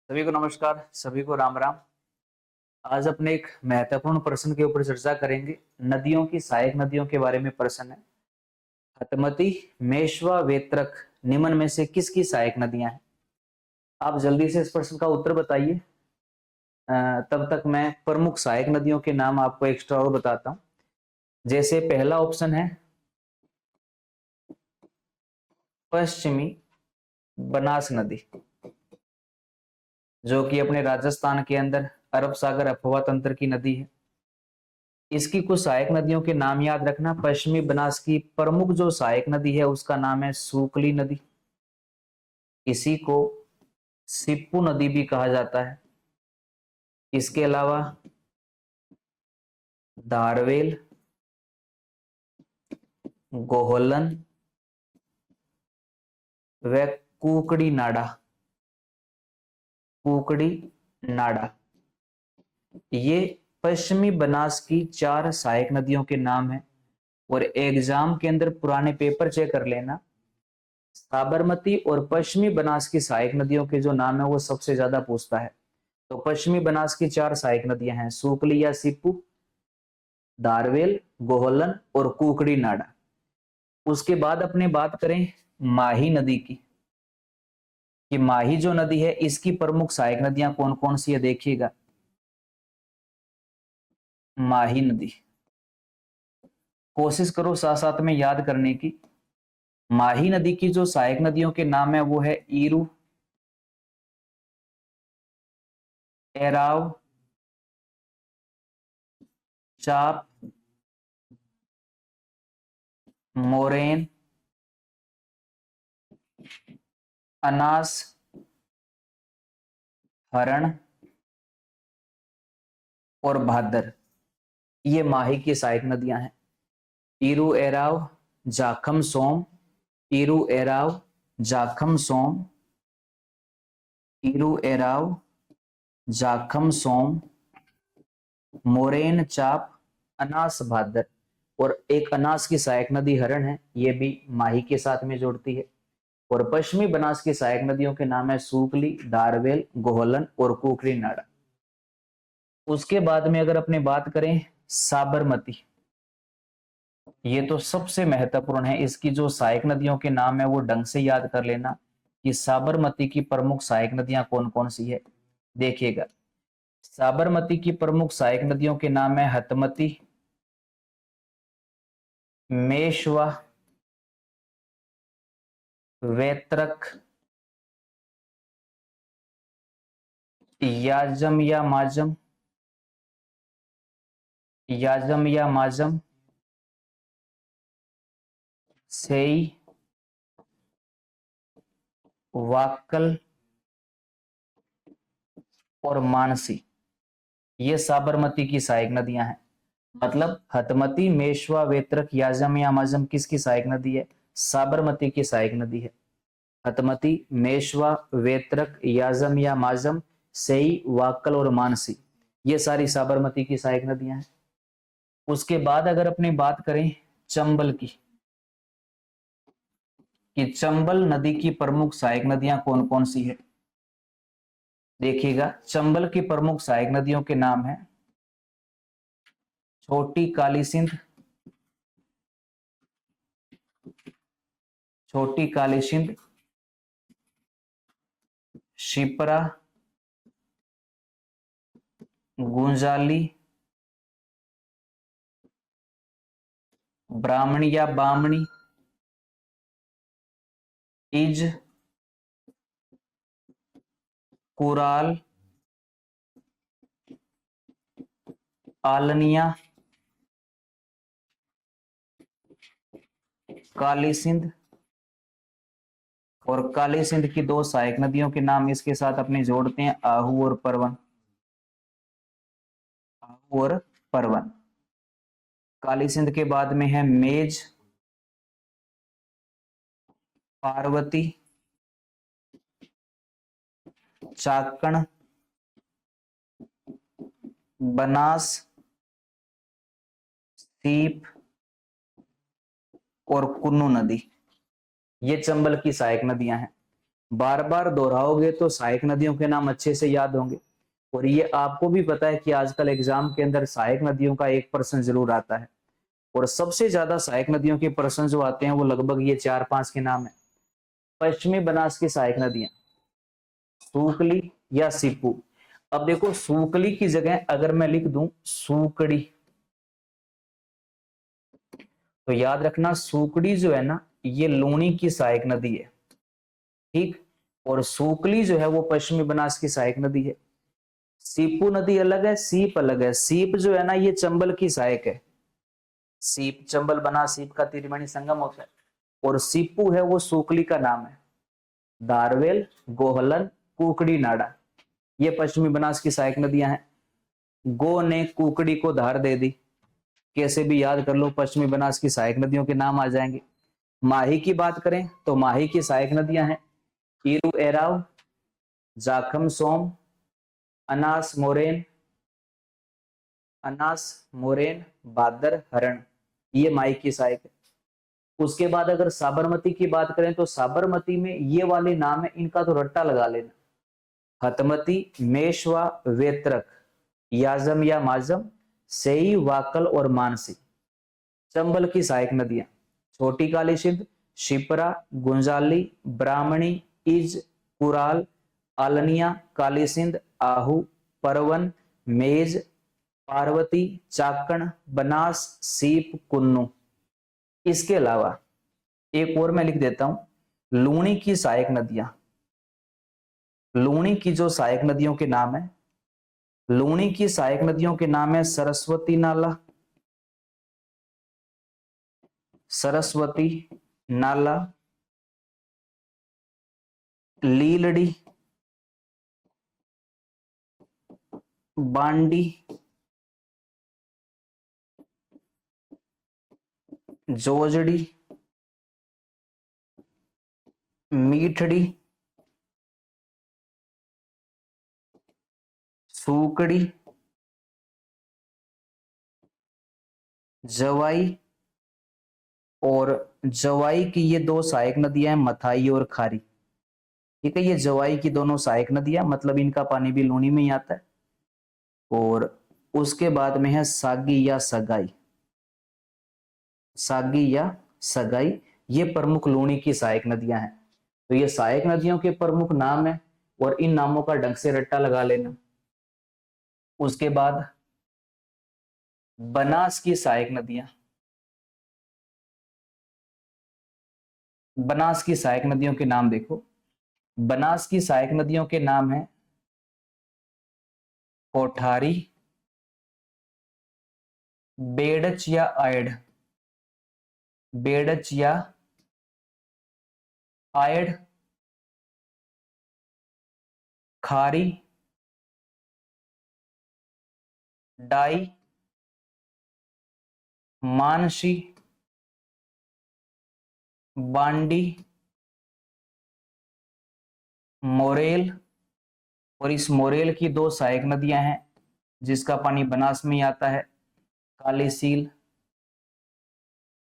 सभी को नमस्कार, सभी को राम राम। आज अपने एक महत्वपूर्ण प्रश्न के ऊपर चर्चा करेंगे। नदियों की सहायक नदियों के बारे में प्रश्न है। हतमती, मेश्वा, वेत्रक निम्न में से किसकी सहायक नदियां हैं? आप जल्दी से इस प्रश्न का उत्तर बताइए। तब तक मैं प्रमुख सहायक नदियों के नाम आपको एक्स्ट्रा और बताता हूं। जैसे पहला ऑप्शन है पश्चिमी बनास नदी, जो कि अपने राजस्थान के अंदर अरब सागर अफवाह तंत्र की नदी है। इसकी कुछ सहायक नदियों के नाम याद रखना। पश्चिमी बनास की प्रमुख जो सहायक नदी है उसका नाम है सूकली नदी। इसी को सिप्पू नदी भी कहा जाता है। इसके अलावा धारवेल, गोहलन व कुकड़ी नाडा, कुकड़ी नाडा, ये पश्चिमी बनास की 4 सहायक नदियों के नाम है। और एग्जाम के अंदर पुराने पेपर चेक कर लेना, साबरमती और पश्चिमी बनास की सहायक नदियों के जो नाम है वो सबसे ज्यादा पूछता है। तो पश्चिमी बनास की 4 सहायक नदियां हैं सूकली या सिप्पू, दारवेल, गोहलन और कुकड़ी नाडा। उसके बाद अपने बात करें माही नदी की, कि माही जो नदी है इसकी प्रमुख सहायक नदियां कौन कौन सी है देखिएगा। माही नदी, कोशिश करो साथ साथ में याद करने की। माही नदी की जो सहायक नदियों के नाम है वो है ईरू, एराव, चाप, मोरेन, अनास, हरण और भादर। ये माही की सहायक नदियां हैं। ईरू एराव, जाखम सोम, ईरू एराव, जाखम सोम, ईरू एराव, जाखम सोम, मोरेन, चाप, अनास, भादर। और एक अनास की सहायक नदी हरण है, ये भी माही के साथ में जोड़ती है। और पश्चिमी बनास की सहायक नदियों के नाम है सूकली, दारवेल, गोहलन और कुकरी नाडा। उसके बाद में अगर अपने बात करें साबरमती, ये तो सबसे महत्वपूर्ण है। इसकी जो सहायक नदियों के नाम है वो ढंग से याद कर लेना कि साबरमती की प्रमुख सहायक नदियां कौन कौन सी है। देखिएगा, साबरमती की प्रमुख सहायक नदियों के नाम है हतमती, मेशवा, वेत्रक, याजम या माजम, याजम या माजम, सेई, वाक्कल और मानसी। ये साबरमती की सहायक नदियां हैं। मतलब हतमती, मेशवा, वेत्रक, याजम या माजम किसकी सहायक नदी है? साबरमती की सहायक नदी है। हतमती, मेशवा, वेत्रक, याजम या माजम, सेई, वाक्कल और मानसी, ये सारी साबरमती की सहायक नदियां हैं। उसके बाद अगर अपनी बात करें चंबल की, कि चंबल नदी की प्रमुख सहायक नदियां कौन कौन सी है। देखिएगा, चंबल की प्रमुख सहायक नदियों के नाम है छोटी काली सिंध, छोटी काली सिंध, शिप्रा, गुंजाली, ब्राह्मणी या बामणी, इज, कुराल, आलनिया, काली सिंध। और काली सिंध की 2 सहायक नदियों के नाम इसके साथ अपने जोड़ते हैं, आहू और परवन, आहू और परवन। काली सिंध के बाद में है मेज, पार्वती, चाकण, बनास, सीप और कुन्नू नदी। ये चंबल की सहायक नदियां हैं। बार बार दोहराओगे तो सहायक नदियों के नाम अच्छे से याद होंगे। और ये आपको भी पता है कि आजकल एग्जाम के अंदर सहायक नदियों का एक प्रश्न जरूर आता है, और सबसे ज्यादा सहायक नदियों के प्रश्न जो आते हैं वो लगभग ये 4-5 के नाम है। पश्चिमी बनास की सहायक नदियां सूकली या सीपू। अब देखो सूकली की जगह अगर मैं लिख दूं सूकड़ी, तो याद रखना सूकड़ी जो है ना ये लूणी की सहायक नदी है, ठीक। और सूकली जो है वो पश्चिमी बनास की सहायक नदी है। सीपू नदी अलग है, सीप अलग है। सीप जो है ना ये चंबल की सहायक है। सीप चंबल बना सीप का त्रिवेणी संगम होता है। और सीपू है वो सूकली का नाम है। दारवेल, गोहलन, कुकड़ी नाड़ा, ये पश्चिमी बनास की सहायक नदियां हैं। गो ने कुकड़ी को धार दे दी, कैसे भी याद कर लो, पश्चिमी बनास की सहायक नदियों के नाम आ जाएंगे। माही की बात करें तो माही की सहायक नदियां हैं ईरू एराव, जाखम सोम, अनास मोरेन, भादर, हरण, ये माही की सहायक है। उसके बाद अगर साबरमती की बात करें तो साबरमती में ये वाले नाम है, इनका तो रट्टा लगा लेना, हतमती, मेशवा, वेत्रक, याजम या माजम, सेई, वाकल और मानसी, चंबल की सहायक नदियां छोटी काली सिंध, शिप्रा, गुंजाली, ब्राह्मणी, इज, कुराल, आलनिया, काली सिंध, आहू, परवन, मेज, पार्वती, चाकण, बनास, सीप, कुन्नू। इसके अलावा एक और मैं लिख देता हूं लूणी की सहायक नदियां। लूणी की जो सहायक नदियों के नाम है, लूणी की सहायक नदियों के नाम है सरस्वती नाला, सरस्वती नाला, लीलड़ी, बांडी, जोजड़ी, मीठड़ी, सूकड़ी, जवाई, और जवाई की ये दो सहायक नदियां हैं मथाई और खारी, ठीक है। ये जवाई की दोनों सहायक नदियां, मतलब इनका पानी भी लूनी में ही आता है। और उसके बाद में है सागी या सगाई, सागी या सगाई, ये प्रमुख लूणी की सहायक नदियां हैं। तो ये सहायक नदियों के प्रमुख नाम है, और इन नामों का ढंग से रट्टा लगा लेना। उसके बाद बनास की सहायक नदियां, बनास की सहायक नदियों के नाम देखो। बनास की सहायक नदियों के नाम है कोठारी, बेड़च या आयड, बेड़च या आयड, खारी, डाई, मानसी, बांडी, मोरेल। और इस मोरेल की दो सहायक नदियां हैं जिसका पानी बनास में ही आता है, काली सील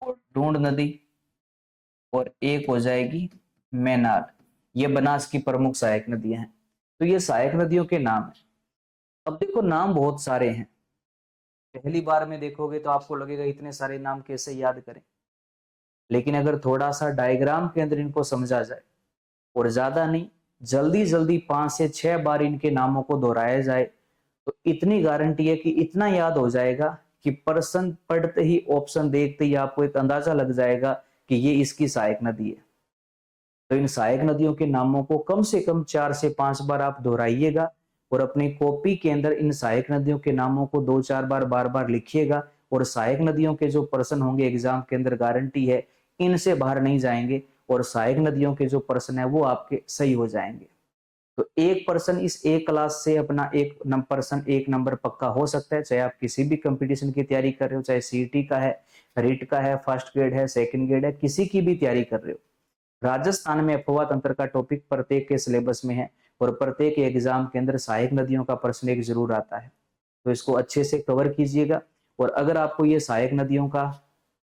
और ढूंढ नदी, और एक हो जाएगी मैनाल। ये बनास की प्रमुख सहायक नदियां हैं। तो ये सहायक नदियों के नाम है। अब देखो नाम बहुत सारे हैं, पहली बार में देखोगे तो आपको लगेगा इतने सारे नाम कैसे याद करें, लेकिन अगर थोड़ा सा डायग्राम के अंदर इनको समझा जाए, और ज्यादा नहीं, जल्दी जल्दी 5 से 6 बार इनके नामों को दोहराया जाए, तो इतनी गारंटी है कि इतना याद हो जाएगा कि प्रश्न पढ़ते ही, ऑप्शन देखते ही आपको एक अंदाजा लग जाएगा कि ये इसकी सहायक नदी है। तो इन सहायक नदियों के नामों को कम से कम 4 से 5 बार आप दोहराइएगा, और अपनी कॉपी के अंदर इन सहायक नदियों के नामों को 2-4 बार बार बार लिखिएगा। और सहायक नदियों के जो प्रश्न होंगे एग्जाम के अंदर, गारंटी है इनसे बाहर नहीं जाएंगे, और सहायक नदियों के जो प्रश्न है वो आपके सही हो जाएंगे। तो एक पर्सन इस एक क्लास से अपना एक पर्सन 1 नंबर पक्का हो सकता है, चाहे आप किसी भी कंपटीशन की तैयारी कर रहे हो, चाहे सीईटी का है, रिट का है, फर्स्ट ग्रेड है, सेकंड ग्रेड है, किसी की भी तैयारी कर रहे हो। राजस्थान में अफवाह तंत्र का टॉपिक प्रत्येक के सिलेबस में है, और प्रत्येक एग्जाम के अंदर सहायक नदियों का प्रश्न एक जरूर आता है। तो इसको अच्छे से कवर कीजिएगा। और अगर आपको ये सहायक नदियों का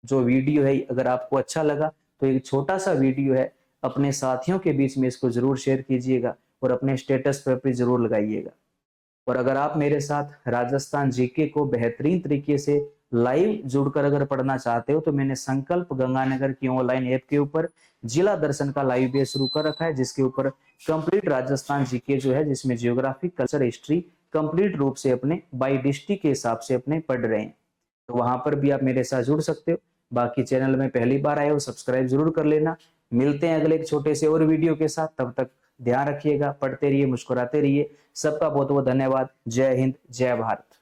जो वीडियो है अगर आपको अच्छा लगा, तो एक छोटा सा वीडियो है, अपने साथियों के बीच में इसको जरूर शेयर कीजिएगा और अपने स्टेटस पर भी जरूर लगाइएगा। और अगर आप मेरे साथ राजस्थान जीके को बेहतरीन तरीके से लाइव जुड़कर अगर पढ़ना चाहते हो तो मैंने संकल्प गंगानगर की ऑनलाइन ऐप के ऊपर जिला दर्शन का लाइव बेस शुरू कर रखा है, जिसके ऊपर कंप्लीट राजस्थान जीके जो है, जिसमें जियोग्राफी, कल्चर, हिस्ट्री कंप्लीट रूप से अपने बाई डिस्ट्रिक्ट के हिसाब से अपने पढ़ रहे हैं। तो वहां पर भी आप मेरे साथ जुड़ सकते हो। बाकी चैनल में पहली बार आए हो सब्सक्राइब जरूर कर लेना। मिलते हैं अगले एक छोटे से और वीडियो के साथ, तब तक ध्यान रखिएगा, पढ़ते रहिए, मुस्कुराते रहिए। सबका बहुत बहुत धन्यवाद। जय हिंद, जय भारत।